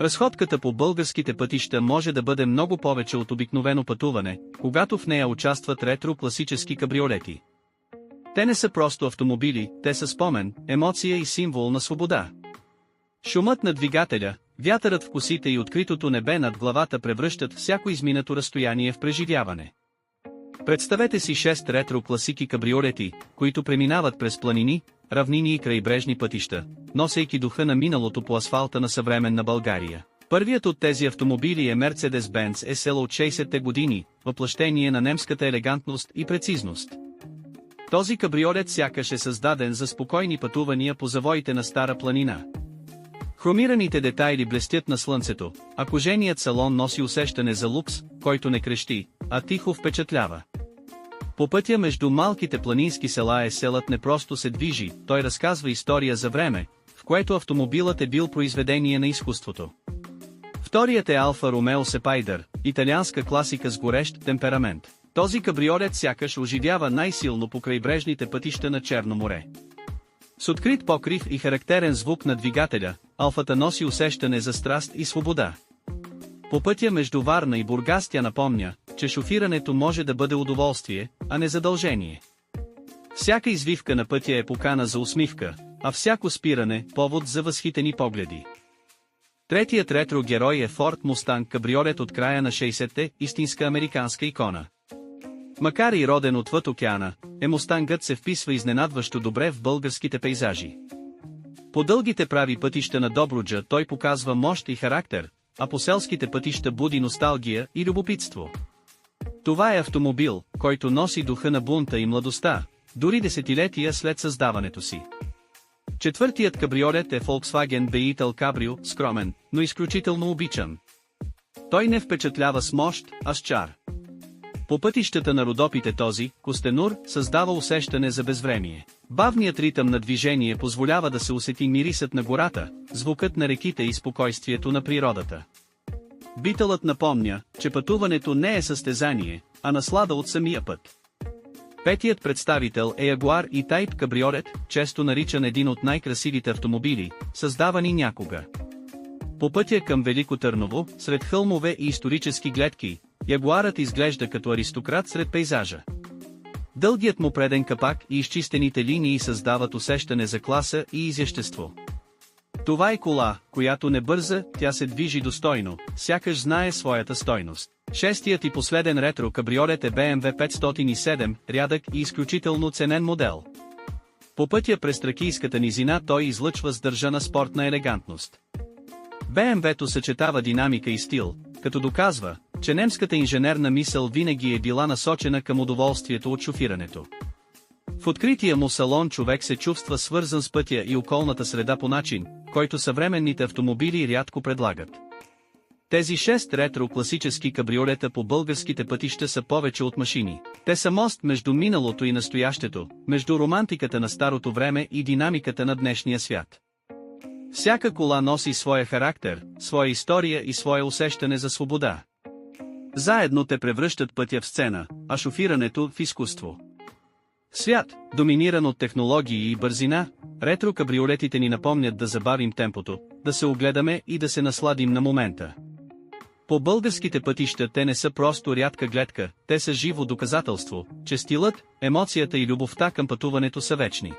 Разходката по българските пътища може да бъде много повече от обикновено пътуване, когато в нея участват ретро-класически кабриолети. Те не са просто автомобили, те са спомен, емоция и символ на свобода. Шумът на двигателя, вятърът в косите и откритото небе над главата превръщат всяко изминато разстояние в преживяване. Представете си 6 ретро-класики кабриолети, които преминават през планини, равнини и крайбрежни пътища, носейки духа на миналото по асфалта на съвременна България. Първият от тези автомобили е Mercedes-Benz SL от 60-те години, въплъщение на немската елегантност и прецизност. Този кабриолет сякаш е създаден за спокойни пътувания по завоите на Стара планина. Хромираните детайли блестят на слънцето, а коженият салон носи усещане за лукс, който не крещи, а тихо впечатлява. По пътя между малките планински села селът не просто се движи, той разказва история за време, в което автомобилът е бил произведение на изкуството. Вторият е Алфа Ромео Сепайдър, италианска класика с горещ темперамент. Този кабриолет сякаш оживява най-силно по крайбрежните пътища на Черно море. С открит покрив и характерен звук на двигателя, Алфата носи усещане за страст и свобода. По пътя между Варна и Бургас тя напомня, че шофирането може да бъде удоволствие, а не задължение. Всяка извивка на пътя е покана за усмивка, а всяко спиране – повод за възхитени погледи. Третият ретро-герой е Ford Mustang кабриолет от края на 60-те, истинска американска икона. Макар и роден отвъд океана, Мустангът се вписва изненадващо добре в българските пейзажи. По дългите прави пътища на Добруджа той показва мощ и характер, а по селските пътища буди носталгия и любопитство. Това е автомобил, който носи духа на бунта и младостта, дори десетилетия след създаването си. Четвъртият кабриолет е Volkswagen Beetle Cabrio, скромен, но изключително обичан. Той не впечатлява с мощ, а с чар. По пътищата на Родопите този Костенур създава усещане за безвремие. Бавният ритъм на движение позволява да се усети мирисът на гората, звукът на реките и спокойствието на природата. Битълът напомня, че пътуването не е състезание, а наслада от самия път. Петият представител е Jaguar E-Type кабриолет, често наричан един от най-красивите автомобили, създавани някога. По пътя към Велико Търново, сред хълмове и исторически гледки, Ягуарът изглежда като аристократ сред пейзажа. Дългият му преден капак и изчистените линии създават усещане за класа и изящество. Това е кола, която не бърза, тя се движи достойно, сякаш знае своята стойност. Шестият и последен ретро кабриолет е BMW 507, рядък и изключително ценен модел. По пътя през Тракийската низина той излъчва сдържана спортна елегантност. BMW-то съчетава динамика и стил, като доказва, че немската инженерна мисъл винаги е била насочена към удоволствието от шофирането. В открития му салон човек се чувства свързан с пътя и околната среда по начин, който съвременните автомобили рядко предлагат. Тези 6 ретро-класически кабриолета по българските пътища са повече от машини. Те са мост между миналото и настоящето, между романтиката на старото време и динамиката на днешния свят. Всяка кола носи своя характер, своя история и свое усещане за свобода. Заедно те превръщат пътя в сцена, а шофирането в изкуство. В свят, доминиран от технологии и бързина, ретро-кабриолетите ни напомнят да забавим темпото, да се огледаме и да се насладим на момента. По българските пътища те не са просто рядка гледка, те са живо доказателство, че стилът, емоцията и любовта към пътуването са вечни.